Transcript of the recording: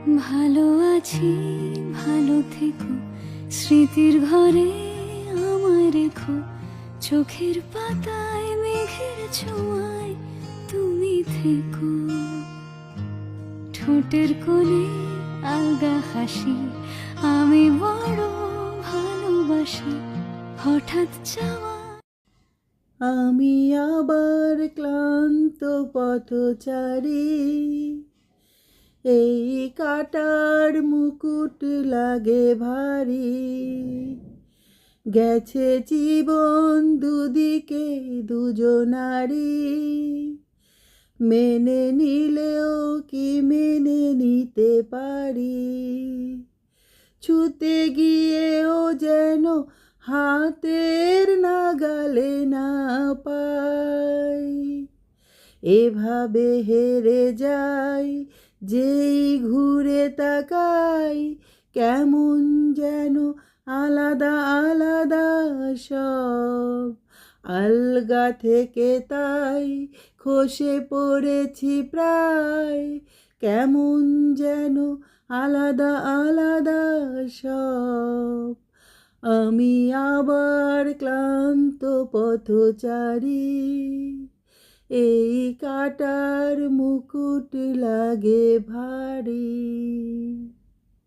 ভালো আছি, ভালো থেকো, স্মৃতির ঘরে আমায় রেখো, চোখের পাতায় মেঘের ছোঁয়ায় তুমি থেকো। ঠোঁটের কোণে আলগা হাসি আমি বড় ভালোবাসি, হঠাৎ চাওয়া। আমি আবার ক্লান্ত পথচারী, এই কাটার মুকুট লাগে ভারী। গেছে জীবন দুদিকে দুজনারি, মেনে নিলেও কি মেনে নিতে পারি। ছুতে গিয়েও যেন হাতের নাগালে না পাই, এভাবে হেরে যাই যেই ঘুরে তাকাই। কেমন যেন আলাদা আলাদা সব, আলগা থেকে তাই খসে পড়েছি প্রায়। কেমন যেন আলাদা আলাদা সব, আমি আবার ক্লান্ত পথচারী, এই কাটার মুকুট লাগে ভারী।